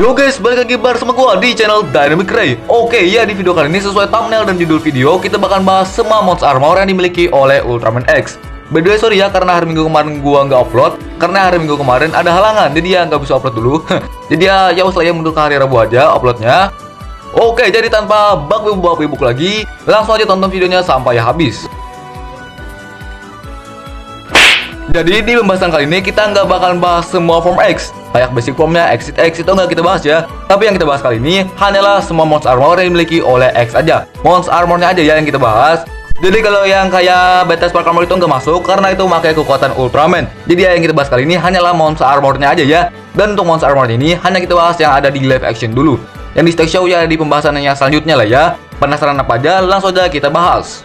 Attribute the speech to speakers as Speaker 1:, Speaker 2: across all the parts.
Speaker 1: Yo guys, balik lagi bersama gua di channel Dynamic Ray. Oke, ya di video kali ini sesuai thumbnail dan judul video, kita bakal bahas semua mods armor yang dimiliki oleh Ultraman X. By the way, sorry ya karena hari Minggu kemarin gua nggak upload, karena hari Minggu kemarin ada halangan, jadi ya nggak bisa upload dulu. Jadi ya usah ya mundur ke hari Rabu aja uploadnya. Oke, jadi tanpa bak-buk lagi, langsung aja tonton videonya sampai habis. Jadi di pembahasan kali ini kita nggak bakalan bahas semua form X, kayak basic formnya, exit X itu nggak kita bahas ya. Tapi yang kita bahas kali ini hanyalah semua mods armor yang dimiliki oleh X aja. Mods armornya aja ya yang kita bahas. Jadi kalau yang kayak beta spark armor itu nggak masuk karena itu pakai kekuatan Ultraman. Jadi ya yang kita bahas kali ini hanyalah mods armornya aja ya. Dan untuk mods armor ini hanya kita bahas yang ada di live action dulu. Yang di stage show ya di pembahasan yang selanjutnya lah ya. Penasaran apa aja? Langsung aja kita bahas.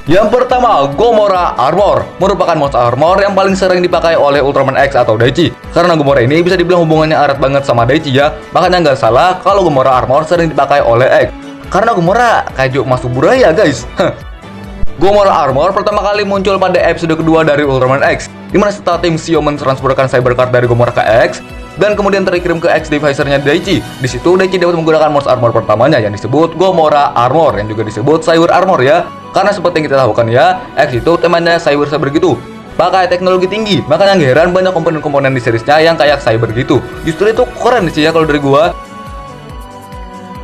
Speaker 1: Yang pertama, Gomora Armor merupakan mods armor yang paling sering dipakai oleh Ultraman X atau Daichi. Karena Gomora ini bisa dibilang hubungannya erat banget sama Daichi ya. Makanya nggak salah kalau Gomora Armor sering dipakai oleh X. Karena Gomora kayak masuk buraya guys. Gomora Armor pertama kali muncul pada episode kedua dari Ultraman X, dimana setelah tim Shio mentransferkan Cybercard dari Gomora ke X dan kemudian terkirim ke X devicernya Daichi. Di situ Daichi dapat menggunakan mods armor pertamanya yang disebut Gomora Armor, yang juga disebut Cyber Armor ya. Karena seperti yang kita tahu ya, X itu temannya cyber gitu, pakai teknologi tinggi. Makanya nggak heran banyak komponen-komponen di seriesnya yang kayak cyber gitu. Justru itu keren sih ya kalau dari gua.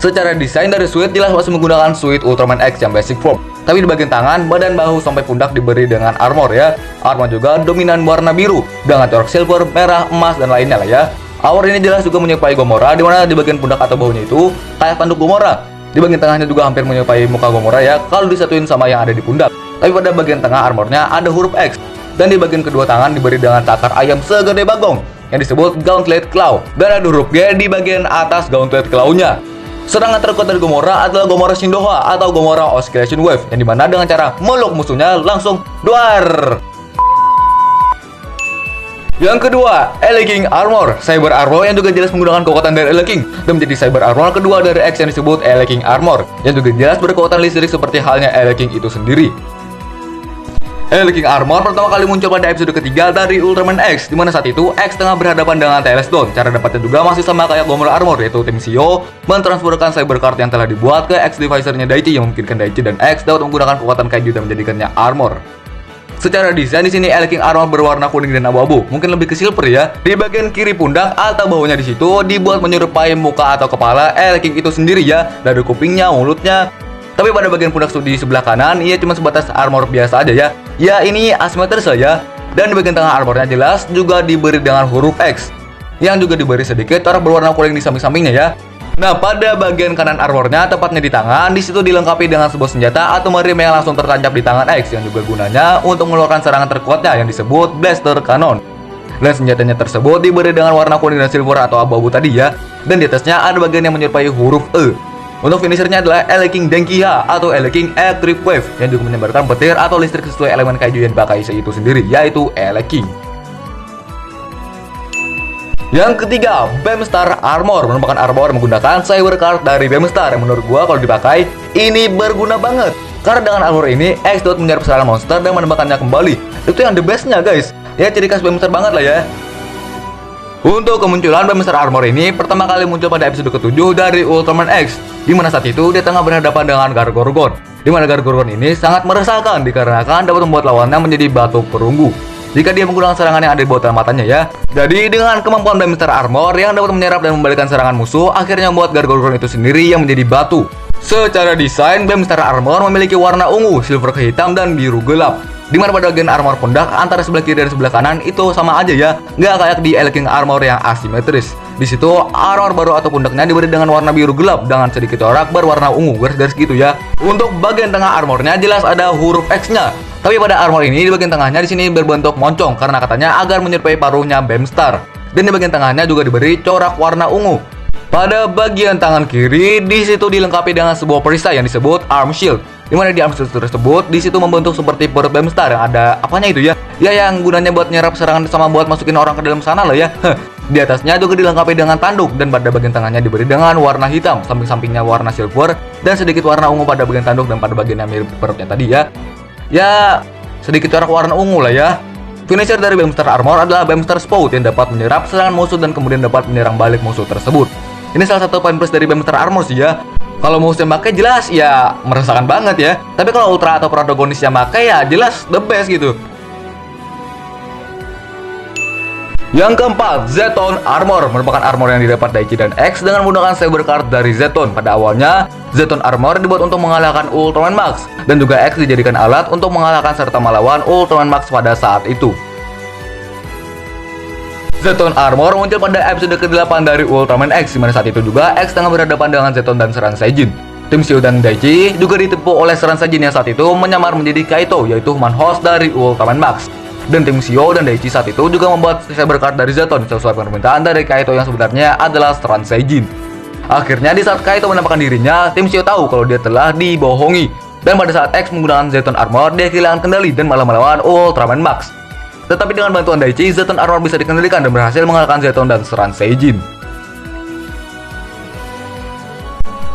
Speaker 1: Secara desain dari suit jelas masih menggunakan suit Ultraman X yang basic form. Tapi di bagian tangan, badan, bahu, sampai pundak diberi dengan armor ya. Armor juga dominan warna biru dengan corak silver, merah, emas, dan lainnya lah ya. Armor ini jelas juga menyerupai Gomora, dimana di bagian pundak atau bahunya itu kayak tanduk Gomora. Di bagian tengahnya juga hampir menyerupai muka Gomora ya, kalau disatuin sama yang ada di pundak. Tapi pada bagian tengah armornya ada huruf X. Dan di bagian kedua tangan diberi dengan cakar ayam segede bagong yang disebut Gauntlet Claw. Dan ada huruf G di bagian atas Gauntlet Claw-nya. Serangan terkuat dari Gomora adalah Gomora Shindoha atau Gomora Oscillation Wave, yang dimana dengan cara meluk musuhnya langsung duar. Yang kedua, Eleking Armor, Cyber Armor yang juga jelas menggunakan kekuatan dari Eleking dan menjadi Cyber Armor kedua dari X yang disebut Eleking Armor, yang juga jelas berkekuatan listrik seperti halnya Eleking itu sendiri. Eleking Armor pertama kali muncul pada episode ketiga dari Ultraman X, dimana saat itu X tengah berhadapan dengan Telestone. Cara dapatnya juga masih sama kayak Gomora Armor, yaitu tim Shio mentransferkan Cybercard yang telah dibuat ke X devicernya Daichi, yang memungkinkan Daichi dan X dapat menggunakan kekuatan kaiju dan menjadikannya armor. Secara desain di sini Eleking Armor berwarna kuning dan abu-abu, mungkin lebih ke silver ya. Di bagian kiri pundak atau bahunya di situ dibuat menyerupai muka atau kepala Eleking itu sendiri ya, dari kupingnya, mulutnya. Tapi pada bagian pundak di sebelah kanan, ia cuma sebatas armor biasa aja ya. Ya ini asimetris saja. Dan di bagian tengah armornya jelas juga diberi dengan huruf X, yang juga diberi sedikit corak berwarna kuning di samping-sampingnya ya. Nah, pada bagian kanan armornya, tepatnya di tangan, di situ dilengkapi dengan sebuah senjata atau meriam yang langsung tertancap di tangan X, yang juga gunanya untuk mengeluarkan serangan terkuatnya yang disebut Blaster Cannon. Dan senjatanya tersebut diberi dengan warna kuning dan silver atau abu-abu tadi ya. Dan di atasnya ada bagian yang menyerupai huruf E. Untuk finishernya adalah Eleking Denkiha atau Eleking Electric Wave, yang juga menyebarkan petir atau listrik sesuai elemen kaiju yang dipakai itu sendiri, yaitu Eleking. Yang ketiga, Beamstar Armor merupakan armor menggunakan Cybercard dari Beamstar yang menurut gua kalau dipakai ini berguna banget. Karena dengan armor ini X dapat menyerap serangan monster dan menembakkannya kembali. Itu yang the bestnya guys. Ya ciri khas Beamstar banget lah ya. Untuk kemunculan Beamstar Armor ini pertama kali muncul pada episode ke-7 dari Ultraman X, dimana saat itu dia tengah berhadapan dengan Gargorgon. Dimana Gargorgon ini sangat meresahkan dikarenakan dapat membuat lawannya menjadi batu perunggu jika dia menggunakan serangan yang ada di bawah matanya ya. Jadi dengan kemampuan Beamstar Armor yang dapat menyerap dan membalikkan serangan musuh, akhirnya membuat Gargorgon itu sendiri yang menjadi batu. Secara desain, Beamstar Armor memiliki warna ungu, silver ke hitam, dan biru gelap. Dimana pada bagian armor pundak antara sebelah kiri dan sebelah kanan itu sama aja ya, nggak kayak di Eleking Armor yang asimetris. Di situ armor baru atau pundaknya diberi dengan warna biru gelap dengan sedikit corak berwarna ungu, garis-garis gitu ya. Untuk bagian tengah armornya jelas ada huruf X-nya. Tapi pada armor ini di bagian tengahnya di sini berbentuk moncong karena katanya agar menyerupai paruhnya Beamstar. Dan di bagian tengahnya juga diberi corak warna ungu. Pada bagian tangan kiri di situ dilengkapi dengan sebuah perisai yang disebut Arm Shield. Dimana di arm shield tersebut di situ membentuk seperti perut Beamstar yang ada apanya itu ya? Ya yang gunanya buat nyerap serangan sama buat masukin orang ke dalam sana lah ya. Di atasnya juga dilengkapi dengan tanduk dan pada bagian tengahnya diberi dengan warna hitam, samping-sampingnya warna silver dan sedikit warna ungu pada bagian tanduk dan pada bagian yang mirip perutnya tadi ya. Ya sedikit corak warna ungu lah ya. Finisher dari Bemstar Armor adalah Bemstar Spout yang dapat menyerap serangan musuh dan kemudian dapat menyerang balik musuh tersebut. Ini salah satu poin plus dari Bemstar Armor sih ya. Kalau musuh yang pakai jelas ya merasakan banget ya. Tapi kalau Ultra atau protagonis yang pakai ya jelas the best gitu. Yang keempat, Zeton Armor merupakan armor yang didapat Daichi dan X dengan menggunakan Saber Card dari Zeton. Pada awalnya, Zeton Armor dibuat untuk mengalahkan Ultraman Max, dan juga X dijadikan alat untuk mengalahkan serta melawan Ultraman Max pada saat itu. Zeton Armor muncul pada episode ke-8 dari Ultraman X, dimana saat itu juga X tengah berhadapan dengan Zeton dan Seran Saijin. Tim Shio dan Daichi juga ditempuh oleh Seran Saijin yang saat itu menyamar menjadi Kaito, yaitu human host dari Ultraman Max. Dan tim Shio dan Daichi saat itu juga membuat Saber Card dari Zeton sesuai permintaan dari Kaito yang sebenarnya adalah Seran Saijin. Akhirnya di saat Kaito menampakkan dirinya, tim Shio tahu kalau dia telah dibohongi. Dan pada saat X menggunakan Zeton Armor, dia kehilangan kendali dan malah melawan Ultraman Max. Tetapi dengan bantuan Daichi, Zeton Armor bisa dikendalikan dan berhasil mengalahkan Zeton dan Seran Saijin.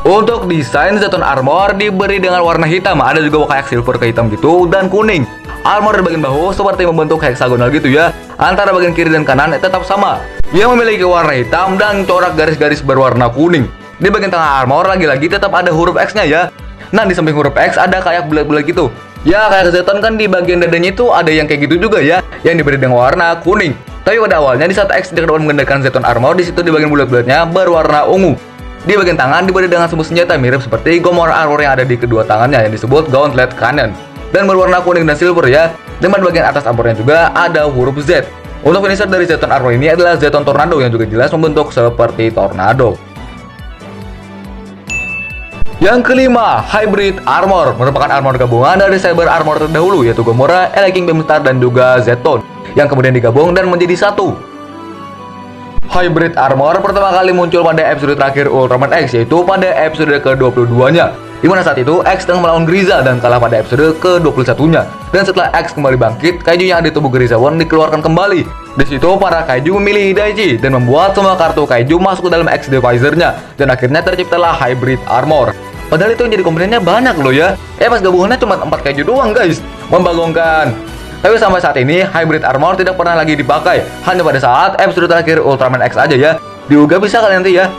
Speaker 1: Untuk desain Zeton Armor diberi dengan warna hitam, ada juga kayak silver ke hitam gitu, dan kuning. Armor di bagian bahu seperti membentuk heksagonal gitu ya. Antara bagian kiri dan kanan tetap sama, yang memiliki warna hitam dan corak garis-garis berwarna kuning. Di bagian tengah armor lagi-lagi tetap ada huruf X-nya ya. Nah, di samping huruf X ada kayak bulat-bulat gitu. Ya, kayak Zeton kan di bagian dadanya itu ada yang kayak gitu juga ya, yang diberi dengan warna kuning. Tapi pada awalnya di saat X tidak dapat menggunakan Zeton Armor, di situ di bagian bulat-bulatnya berwarna ungu. Di bagian tangan diberi dengan sebuah senjata mirip seperti Gomora Armor yang ada di kedua tangannya yang disebut Gauntlet Cannon, dan berwarna kuning dan silver ya. Dan pada bagian atas armornya juga ada huruf Z. Untuk finisher dari Zeton Armor ini adalah Zeton Tornado yang juga jelas membentuk seperti tornado. Yang kelima, Hybrid Armor merupakan armor gabungan dari Cyber Armor terdahulu yaitu Gomora, Eleking Beamstar dan juga Zeton yang kemudian digabung dan menjadi satu. Hybrid Armor pertama kali muncul pada episode terakhir Ultraman X, yaitu pada episode ke-22-nya, dimana saat itu X tengah melawan Griza dan kalah pada episode ke-21-nya. Dan setelah X kembali bangkit, kaiju yang ada di tubuh Griza One dikeluarkan kembali. Di situ para kaiju memilih Daichi dan membuat semua kartu kaiju masuk ke dalam X Divisor-nya, dan akhirnya terciptalah Hybrid Armor. Padahal itu yang jadi komponennya banyak loh ya. Pas gabungannya cuma 4 kaiju doang guys. Membagongkan. Tapi sampai saat ini Hybrid Armor tidak pernah lagi dipakai. Hanya pada saat episode terakhir Ultraman X aja ya. Diunggah bisa kalian nanti ya.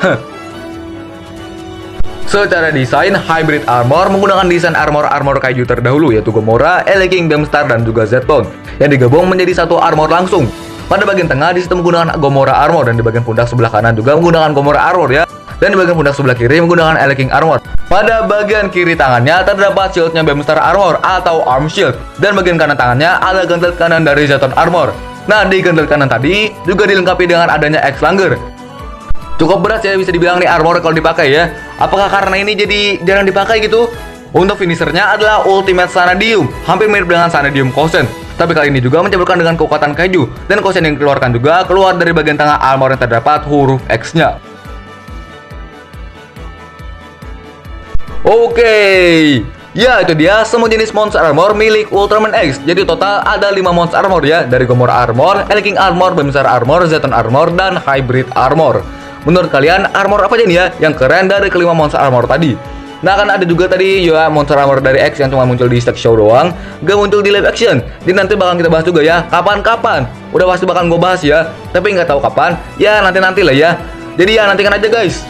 Speaker 1: Secara desain, Hybrid Armor menggunakan desain armor kaiju terdahulu yaitu Gomora, Eleking Beamstar dan juga Zeton yang digabung menjadi satu armor langsung. Pada bagian tengah di situ menggunakan Gomora Armor, dan di bagian pundak sebelah kanan juga menggunakan Gomora Armor ya. Dan di bagian pundak sebelah kiri menggunakan Eleking Armor. Pada bagian kiri tangannya terdapat shieldnya Beamstar Armor atau Arm Shield, dan bagian kanan tangannya ada gauntlet kanan dari Zeton Armor. Nah, di gauntlet kanan tadi juga dilengkapi dengan adanya X Langer. Cukup berat ya bisa dibilang nih armor kalau dipakai ya. Apakah karena ini jadi jarang dipakai gitu? Untuk finishernya adalah Ultimate Sanadium, hampir mirip dengan Sanadium Kosen. Tapi kali ini juga mencampurkan dengan kekuatan kaiju, dan Kosen yang dikeluarkan juga keluar dari bagian tengah armor yang terdapat huruf X-nya. Oke, ya itu dia semua jenis monster armor milik Ultraman X. Jadi total ada 5 monster armor ya, dari Gomora Armor, Eleking Armor, Beamstar Armor, Zeton Armor, dan Hybrid Armor. Menurut kalian armor apa aja nih ya yang keren dari kelima monster armor tadi? Nah, kan ada juga tadi ya monster armor dari X yang cuma muncul di stage show doang, gak muncul di live action. Jadi nanti bakal kita bahas juga ya, kapan-kapan. Udah pasti bakal gue bahas ya, tapi nggak tahu kapan. Ya nanti lah ya. Jadi ya nantikan aja guys.